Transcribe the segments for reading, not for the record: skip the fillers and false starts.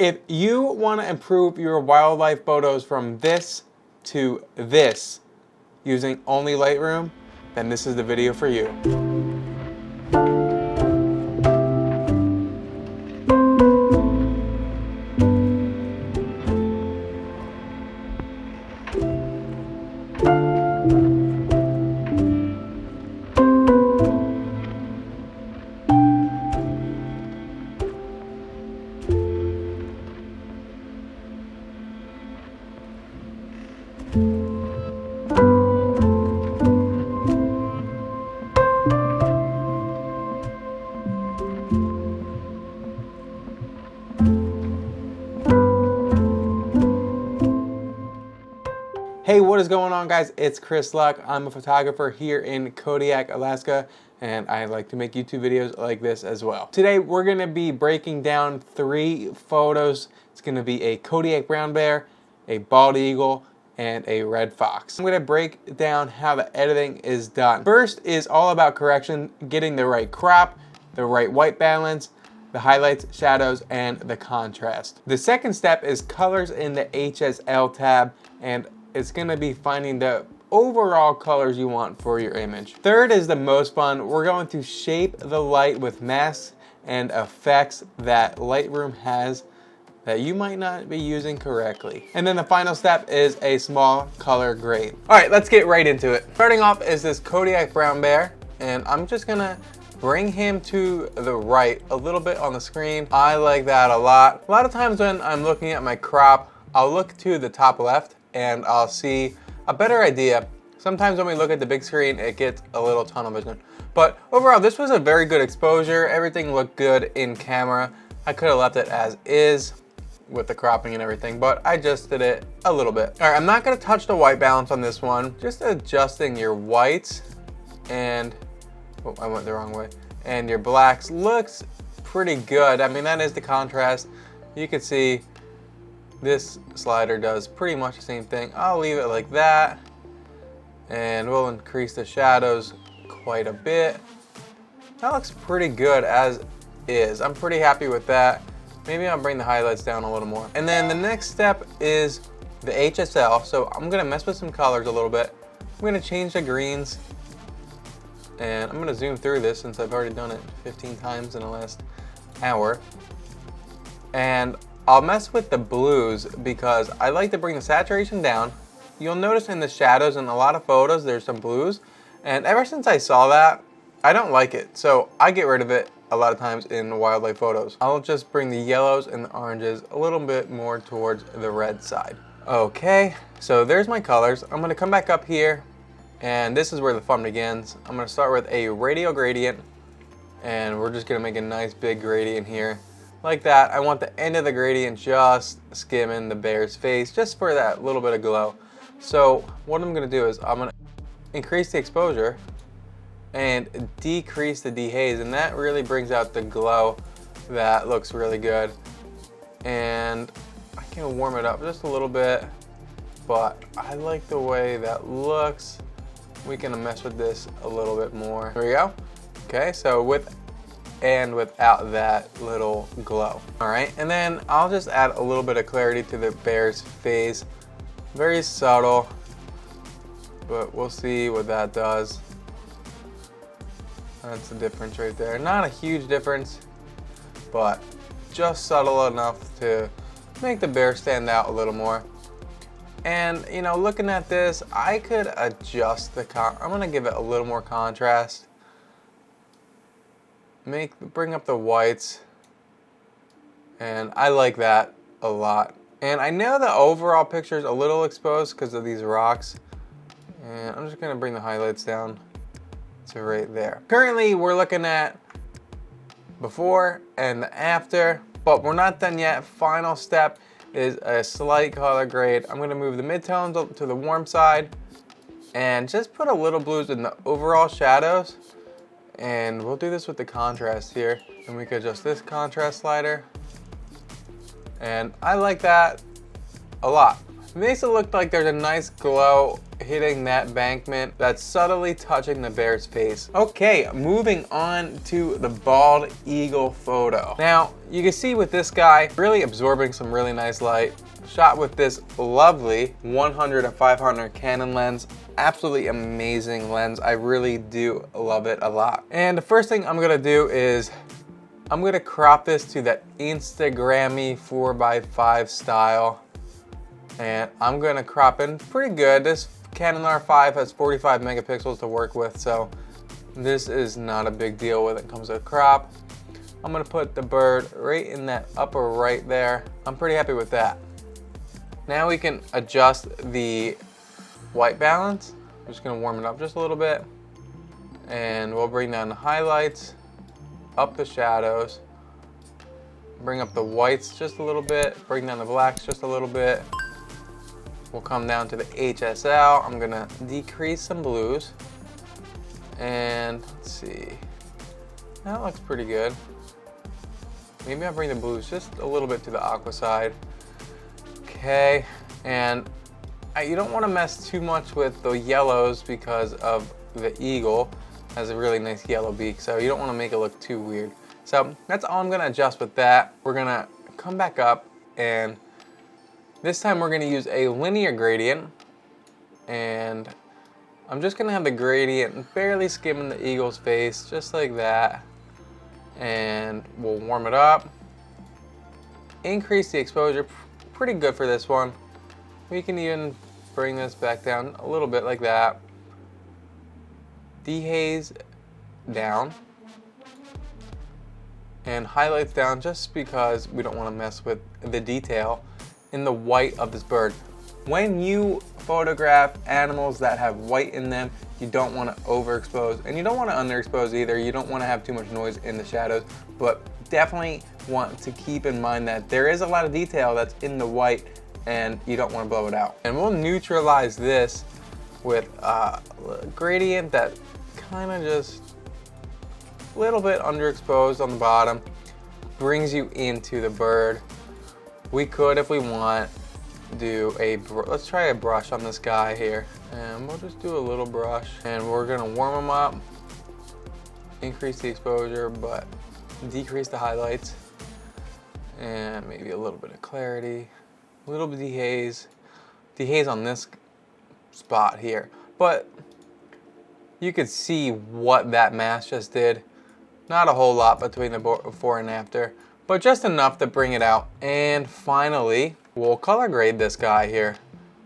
If you want to improve your wildlife photos from this to this using only Lightroom, then this is the video for you. Hey, what is going on, guys? It's Kris Luck. I'm a photographer here in Kodiak, Alaska, and I like to make YouTube videos like this as well. Today, we're gonna be breaking down 3 photos. It's gonna be a Kodiak brown bear, a bald eagle, and a red fox. I'm gonna break down how the editing is done. First is all about correction, getting the right crop, the right white balance, the highlights, shadows, and the contrast. The second step is colors in the HSL tab, and it's gonna be finding the overall colors you want for your image. Third is the most fun. We're going to shape the light with masks and effects that Lightroom has that you might not be using correctly. And then the final step is a small color grade. All right, let's get right into it. Starting off is this Kodiak brown bear, and I'm just gonna bring him to the right a little bit on the screen. I like that a lot. A lot of times when I'm looking at my crop, I'll look to the top left and I'll see a better idea. Sometimes when we look at the big screen, it gets a little tunnel vision. But overall, this was a very good exposure. Everything looked good in camera. I could have left it as is with the cropping and everything, but I adjusted it a little bit. All right, I'm not gonna touch the white balance on this one. Just adjusting your whites and, oh, I went the wrong way. And your blacks looks pretty good. I mean, that is the contrast. You can see this slider does pretty much the same thing. I'll leave it like that, and we'll increase the shadows quite a bit. That looks pretty good as is. I'm pretty happy with that. Maybe I'll bring the highlights down a little more. And then the next step is the HSL. So I'm gonna mess with some colors a little bit. I'm gonna change the greens, and I'm gonna zoom through this since I've already done it 15 times in the last hour. And I'll mess with the blues because I like to bring the saturation down. You'll notice in the shadows in a lot of photos there's some blues, and ever since I saw that, I don't like it. So I get rid of it a lot of times in wildlife photos. I'll just bring the yellows and the oranges a little bit more towards the red side. Okay, so there's my colors. I'm gonna come back up here, and this is where the fun begins. I'm gonna start with a radial gradient, and we're just gonna make a nice big gradient here. Like that. I want the end of the gradient just skimming the bear's face, just for that little bit of glow. So what I'm gonna do is I'm gonna increase the exposure and decrease the dehaze, and that really brings out the glow. That looks really good. And I can warm it up just a little bit, but I like the way that looks. We can mess with this a little bit more. There we go. Okay, so with and without that little glow. All right, and then I'll just add a little bit of clarity to the bear's face. Very subtle, but we'll see what that does. That's the difference right there. Not a huge difference, but just subtle enough to make the bear stand out a little more. And you know, looking at this, I could adjust the I'm gonna give it a little more contrast. Bring up the whites, and I like that a lot. And I know the overall picture is a little exposed because of these rocks, and I'm just gonna bring the highlights down to right there. Currently we're looking at before and the after, but we're not done yet. Final step is a slight color grade. I'm gonna move the midtones to the warm side and just put a little blues in the overall shadows. And we'll do this with the contrast here, and we can adjust this contrast slider, and I like that a lot. It makes it look like there's a nice glow hitting that embankment that's subtly touching the bear's face. Okay, moving on to the bald eagle photo. Now, you can see with this guy, really absorbing some really nice light. Shot with this lovely 100-500 Canon lens. Absolutely amazing lens. I really do love it a lot. And the first thing I'm gonna do is I'm gonna crop this to that Instagrammy 4x5 style. And I'm gonna crop in pretty good. This Canon R5 has 45 megapixels to work with, so this is not a big deal when it comes to crop. I'm gonna put the bird right in that upper right there. I'm pretty happy with that. Now we can adjust the white balance. I'm just gonna warm it up just a little bit. And we'll bring down the highlights, up the shadows, bring up the whites just a little bit, bring down the blacks just a little bit. We'll come down to the HSL. I'm gonna decrease some blues. And let's see, that looks pretty good. Maybe I'll bring the blues just a little bit to the aqua side. Okay, and you don't want to mess too much with the yellows because of the eagle has a really nice yellow beak, so you don't want to make it look too weird. So that's all I'm going to adjust with that. We're going to come back up, and this time we're going to use a linear gradient, and I'm just going to have the gradient barely skimming the eagle's face, just like that. And we'll warm it up, increase the exposure. Pretty good for this one. We can even bring this back down a little bit like that. Dehaze down. And highlights down just because we don't want to mess with the detail in the white of this bird. When you photograph animals that have white in them, you don't want to overexpose and you don't want to underexpose either. You don't want to have too much noise in the shadows, but definitely want to keep in mind that there is a lot of detail that's in the white and you don't want to blow it out. And we'll neutralize this with a gradient that kind of just a little bit underexposed on the bottom, brings you into the bird. We could, if we want, do let's try a brush on this guy here, and we'll just do a little brush, and we're gonna warm him up, increase the exposure, but decrease the highlights, and maybe a little bit of clarity, a little bit of dehaze on this spot here. But you could see what that mask just did. Not a whole lot between the before and after, but just enough to bring it out. And finally, we'll color grade this guy here.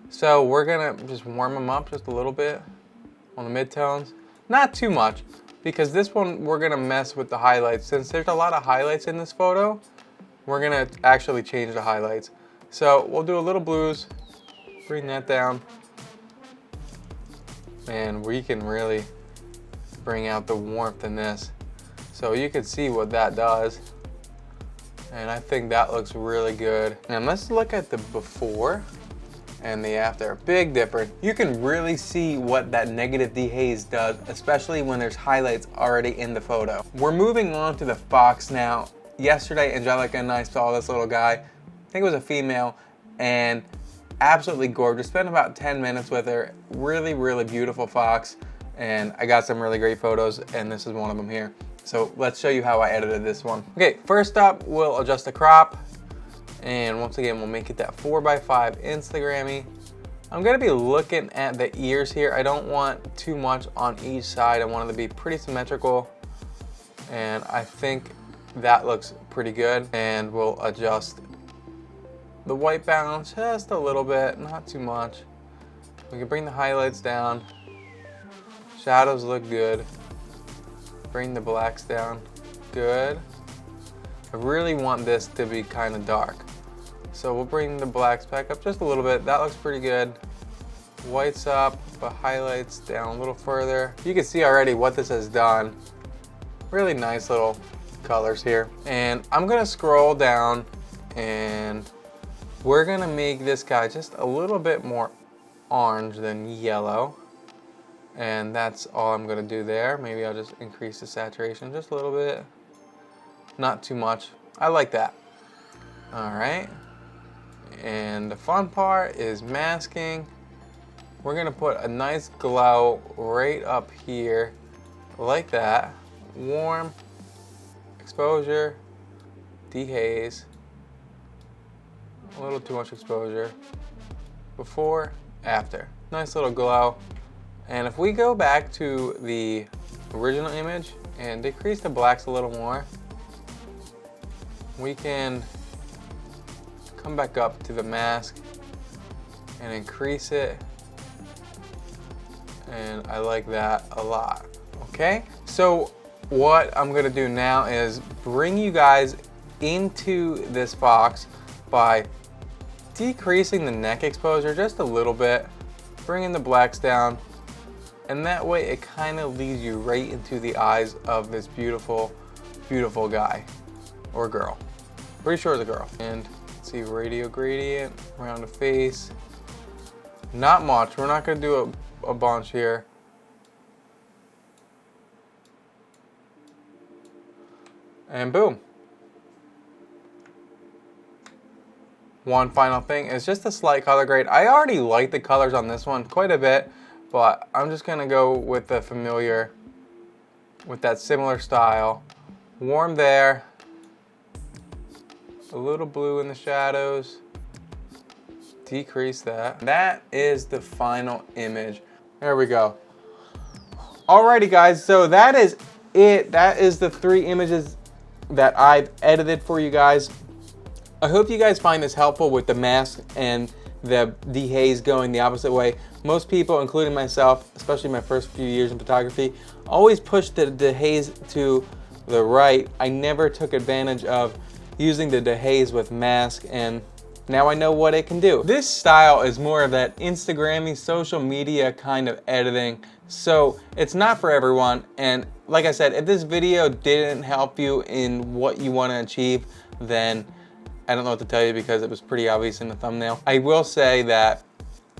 So we're gonna just warm him up just a little bit on the midtones. Not too much, because this one we're gonna mess with the highlights. Since there's a lot of highlights in this photo, we're gonna actually change the highlights. So we'll do a little blues, bring that down, and we can really bring out the warmth in this. So you can see what that does. And I think that looks really good. And let's look at the before and the after. Big difference. You can really see what that negative dehaze does, especially when there's highlights already in the photo. We're moving on to the fox now. Yesterday, Angelica and I saw this little guy. I think it was a female, and absolutely gorgeous. Spent about 10 minutes with her. Really, really beautiful fox. And I got some really great photos, and this is one of them here. So let's show you how I edited this one. Okay, first up, we'll adjust the crop. And once again, we'll make it that 4x5 Instagrammy. I'm gonna be looking at the ears here. I don't want too much on each side. I want it to be pretty symmetrical. And I think that looks pretty good. And we'll adjust the white balance just a little bit, not too much. We can bring the highlights down. Shadows look good. Bring the blacks down. Good. I really want this to be kind of dark. So we'll bring the blacks back up just a little bit. That looks pretty good. Whites up, but highlights down a little further. You can see already what this has done. Really nice little colors here. And I'm gonna scroll down, and we're gonna make this guy just a little bit more orange than yellow. And that's all I'm gonna do there. Maybe I'll just increase the saturation just a little bit. Not too much. I like that. All right. And the fun part is masking. We're gonna put a nice glow right up here, like that. Warm, exposure, dehaze, a little too much exposure. Before, after. Nice little glow. And if we go back to the original image and decrease the blacks a little more, we can come back up to the mask and increase it. And I like that a lot. Okay, so what I'm gonna do now is bring you guys into this box by decreasing the neck exposure just a little bit, bringing the blacks down, and that way it kind of leads you right into the eyes of this beautiful, beautiful guy or girl. Pretty sure it's a girl. And let's see, radio gradient around the face. Not much. We're not gonna do a bunch here. And boom. One final thing is just a slight color grade. I already like the colors on this one quite a bit, but I'm just gonna go with the familiar, with that similar style. Warm there, a little blue in the shadows, decrease that. That is the final image. There we go. Alrighty guys, so that is it. That is the 3 images that I've edited for you guys. I hope you guys find this helpful with the mask and the dehaze going the opposite way. Most people, including myself, especially my first few years in photography, always push the dehaze to the right. I never took advantage of using the dehaze with mask, and now I know what it can do. This style is more of that Instagrammy, social media kind of editing, so it's not for everyone. And like I said, if this video didn't help you in what you want to achieve, then I don't know what to tell you because it was pretty obvious in the thumbnail. I will say that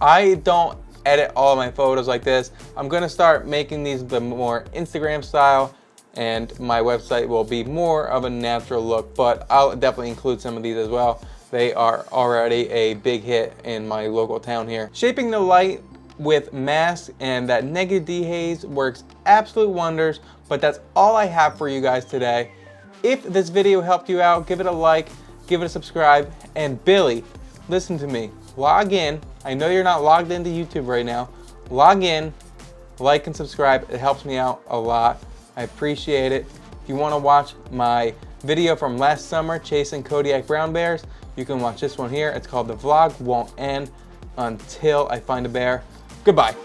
I don't edit all of my photos like this. I'm gonna start making these the more Instagram style, and my website will be more of a natural look, but I'll definitely include some of these as well. They are already a big hit in my local town here. Shaping the light with mask and that negative dehaze works absolute wonders, but that's all I have for you guys today. If this video helped you out, give it a like, give it a subscribe, and Billy, listen to me, log in. I know you're not logged into YouTube right now. Log in, like and subscribe. It helps me out a lot. I appreciate it. If you want to watch my video from last summer, chasing Kodiak brown bears, you can watch this one here. It's called The Vlog Won't End Until I Find a Bear. Goodbye.